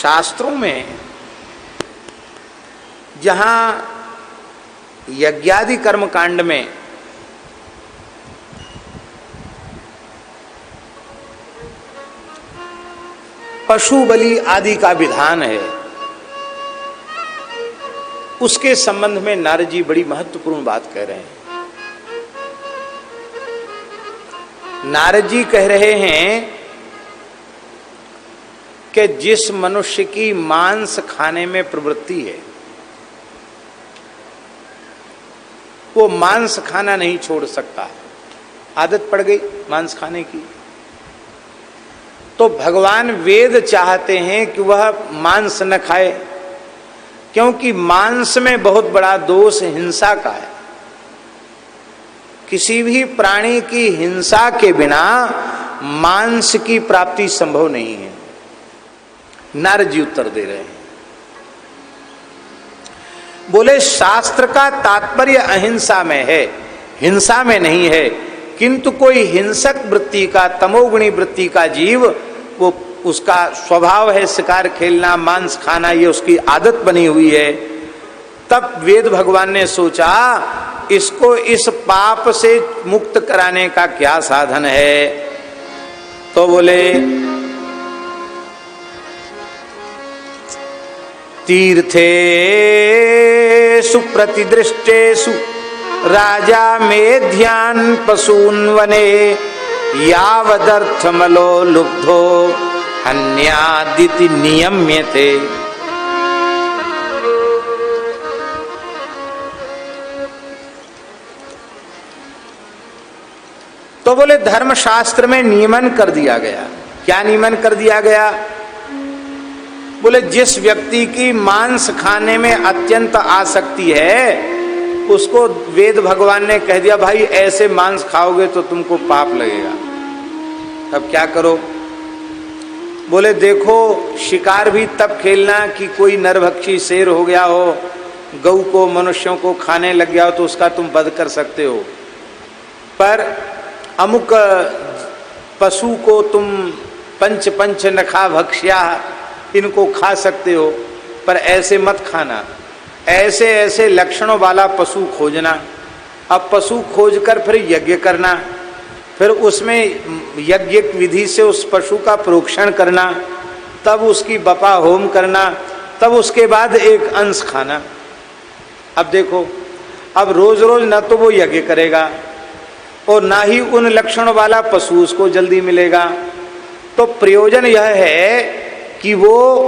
शास्त्रों में जहां यज्ञादि कर्म कांड में पशु बलि आदि का विधान है, उसके संबंध में नारद जी बड़ी महत्वपूर्ण बात कह रहे हैं। नारद जी कह रहे हैं कि जिस मनुष्य की मांस खाने में प्रवृत्ति है, वो मांस खाना नहीं छोड़ सकता। आदत पड़ गई मांस खाने की, तो भगवान वेद चाहते हैं कि वह मांस न खाए, क्योंकि मांस में बहुत बड़ा दोष हिंसा का है। किसी भी प्राणी की हिंसा के बिना मांस की प्राप्ति संभव नहीं है। नारद जी उत्तर दे रहे हैं, बोले शास्त्र का तात्पर्य अहिंसा में है, हिंसा में नहीं है। किंतु कोई हिंसक वृत्ति का, तमोगुणी वृत्ति का जीव, वो उसका स्वभाव है शिकार खेलना, मांस खाना, ये उसकी आदत बनी हुई है। तब वेद भगवान ने सोचा इसको इस पाप से मुक्त कराने का क्या साधन है। तो बोले तीर्थे सुप्रतिदृष्टेषु राजा मेध्यान पशून् वने यावदर्थमलो लुब्धो हन्यादिति नियम्यते। तो बोले धर्मशास्त्र में नियमन कर दिया गया। क्या नियमन कर दिया गया? बोले जिस व्यक्ति की मांस खाने में अत्यंत आसक्ति है, उसको वेद भगवान ने कह दिया भाई ऐसे मांस खाओगे तो तुमको पाप लगेगा। तब क्या करो? बोले देखो शिकार भी तब खेलना कि कोई नरभक्षी शेर हो गया हो, गऊ को, मनुष्यों को खाने लग गया हो तो उसका तुम वध कर सकते हो, पर अमुक पशु को तुम पंच नखा भक्ष्या, इनको खा सकते हो, पर ऐसे मत खाना। ऐसे ऐसे लक्षणों वाला पशु खोजना। अब पशु खोजकर फिर यज्ञ करना, फिर उसमें यज्ञ विधि से उस पशु का प्रोक्षण करना, तब उसकी बपा होम करना, तब उसके बाद एक अंश खाना। अब देखो, अब रोज रोज न तो वो यज्ञ करेगा और ना ही उन लक्षणों वाला पशु उसको जल्दी मिलेगा। तो प्रयोजन यह है कि वो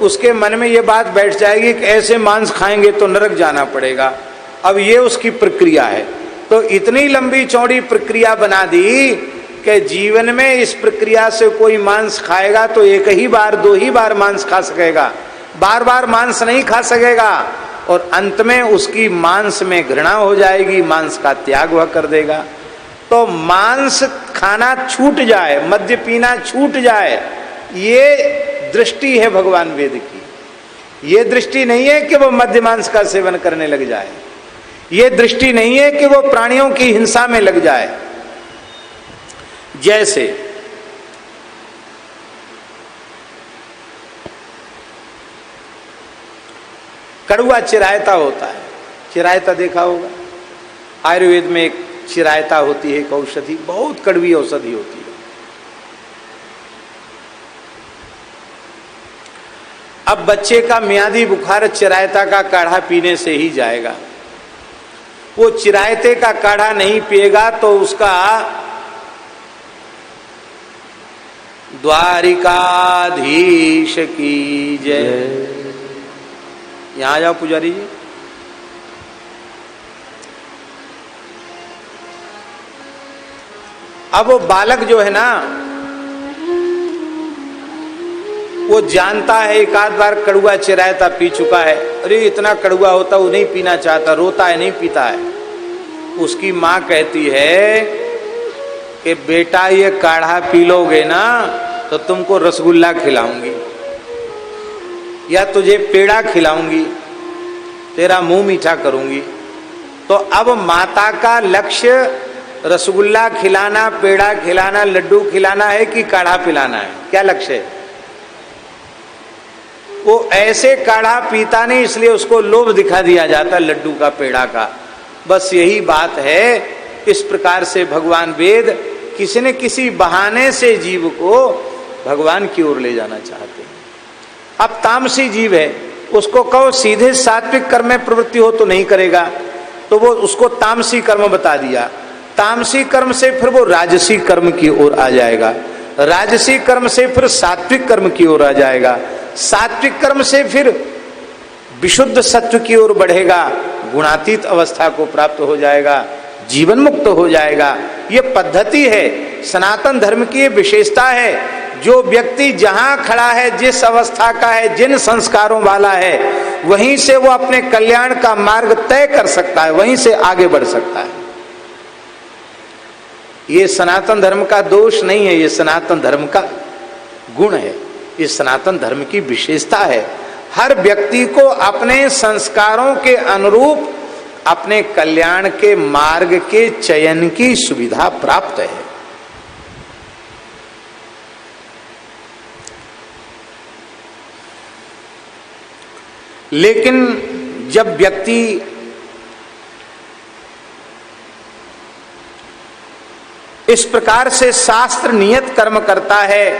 उसके मन में ये बात बैठ जाएगी कि ऐसे मांस खाएंगे तो नरक जाना पड़ेगा। अब ये उसकी प्रक्रिया है। तो इतनी लंबी चौड़ी प्रक्रिया बना दी कि जीवन में इस प्रक्रिया से कोई मांस खाएगा तो एक ही बार, दो ही बार मांस खा सकेगा, बार बार मांस नहीं खा सकेगा, और अंत में उसकी मांस में घृणा हो जाएगी, मांस का त्याग वह कर देगा। तो मांस खाना छूट जाए, मद्य पीना छूट जाए, ये दृष्टि है भगवान वेद की। ये दृष्टि नहीं है कि वो मद्य मांस का सेवन करने लग जाए, ये दृष्टि नहीं है कि वो प्राणियों की हिंसा में लग जाए। जैसे कड़वा चिरायता होता है, चिरायता देखा होगा, आयुर्वेद में एक चिरायता होती है, एक औषधि, बहुत कड़वी औषधि होती है। अब बच्चे का मियादी बुखार चिरायता का काढ़ा पीने से ही जाएगा। वो चिरायते का काढ़ा नहीं पिएगा तो उसका द्वारिकाधीश की जय। यहां जाओ पुजारी जी। अब वो बालक जो है ना, वो जानता है, एक आध बार कड़ुआ चिरायता पी चुका है, अरे इतना कड़ुआ होता वो नहीं पीना चाहता, रोता है, नहीं पीता है। उसकी माँ कहती है कि बेटा ये काढ़ा पी लोगे ना तो तुमको रसगुल्ला खिलाऊंगी या तुझे पेड़ा खिलाऊंगी, तेरा मुंह मीठा करूंगी। तो अब माता का लक्ष्य रसगुल्ला खिलाना, पेड़ा खिलाना, लड्डू खिलाना है कि काढ़ा पिलाना है? क्या लक्ष्य है? वो ऐसे काढ़ा पीता नहीं, इसलिए उसको लोभ दिखा दिया जाता लड्डू का, पेड़ा का। बस यही बात है। इस प्रकार से भगवान वेद किसी न किसी बहाने से जीव को भगवान की ओर ले जाना चाहते हैं। अब तामसी जीव है, उसको कहो सीधे सात्विक कर्म में प्रवृत्ति हो तो नहीं करेगा, तो वो उसको तामसी कर्म बता दिया। तामसी कर्म से फिर वो राजसी कर्म की ओर आ जाएगा, राजसी कर्म से फिर सात्विक कर्म की ओर आ जाएगा, सात्विक कर्म से फिर विशुद्ध सत्व की ओर बढ़ेगा, गुणातीत अवस्था को प्राप्त हो जाएगा, जीवन मुक्त हो जाएगा। ये पद्धति है, सनातन धर्म की ये विशेषता है। जो व्यक्ति जहां खड़ा है, जिस अवस्था का है, जिन संस्कारों वाला है, वहीं से वो अपने कल्याण का मार्ग तय कर सकता है, वहीं से आगे बढ़ सकता है। ये सनातन धर्म का दोष नहीं है, ये सनातन धर्म का गुण है, ये सनातन धर्म की विशेषता है। हर व्यक्ति को अपने संस्कारों के अनुरूप अपने कल्याण के मार्ग के चयन की सुविधा प्राप्त है। लेकिन जब व्यक्ति इस प्रकार से शास्त्र नियत कर्म करता है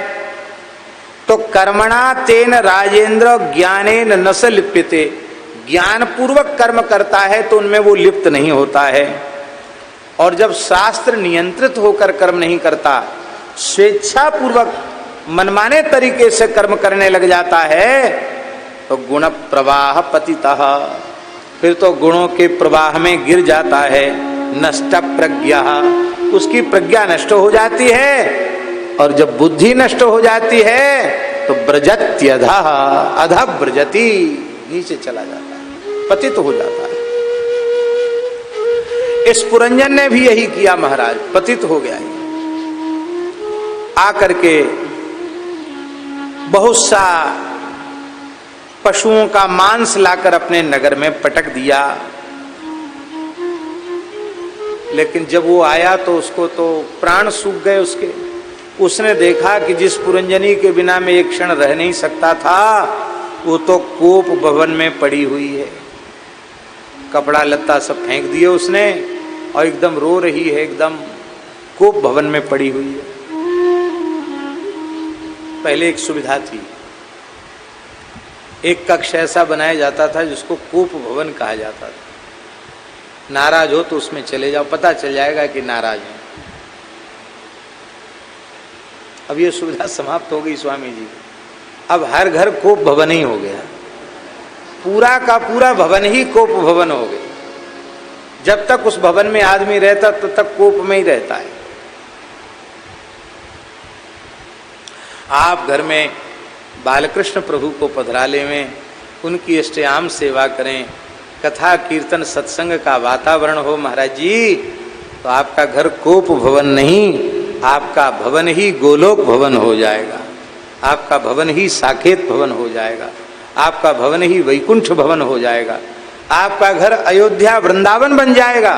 तो कर्मणा तेन राजेंद्र ज्ञानेन न स लिप्यते, ज्ञान पूर्वक कर्म करता है तो उनमें वो लिप्त नहीं होता है। और जब शास्त्र नियंत्रित होकर कर्म नहीं करता, स्वेच्छा पूर्वक मनमाने तरीके से कर्म करने लग जाता है, तो गुण प्रवाह पतितः, फिर तो गुणों के प्रवाह में गिर जाता है। नष्ट प्रज्ञा, उसकी प्रज्ञा नष्ट हो जाती है। और जब बुद्धि नष्ट हो जाती है तो ब्रजत्यधा, अधा ब्रजति, नीचे चला जाता है, पतित हो जाता है। इस पुरंजन ने भी यही किया महाराज, पतित हो गया। आकर के बहुत सा पशुओं का मांस लाकर अपने नगर में पटक दिया। लेकिन जब वो आया तो उसको तो प्राण सूख गए उसके। उसने देखा कि जिस पुरंजनी के बिना में एक क्षण रह नहीं सकता था, वो तो कोप भवन में पड़ी हुई है। कपड़ा लत्ता सब फेंक दिए उसने और एकदम रो रही है, एकदम कोप भवन में पड़ी हुई है। पहले एक सुविधा थी, एक कक्ष ऐसा बनाया जाता था जिसको कोप भवन कहा जाता था। नाराज हो तो उसमें चले जाओ, पता चल जाएगा कि नाराज है। अब ये सुविधा समाप्त हो गई स्वामी जी। अब हर घर कोप भवन ही हो गया, पूरा का पूरा भवन ही कोप भवन हो गया। जब तक उस भवन में आदमी रहता तब तक कोप में ही रहता है। आप घर में बालकृष्ण प्रभु को पधराले में उनकी इष्टयाम सेवा करें, कथा कीर्तन सत्संग का वातावरण हो महाराज जी, तो आपका घर कोप भवन नहीं, आपका भवन ही गोलोक भवन हो जाएगा, आपका भवन ही साकेत भवन हो जाएगा, आपका भवन ही वैकुंठ भवन हो जाएगा, आपका घर अयोध्या वृंदावन बन जाएगा।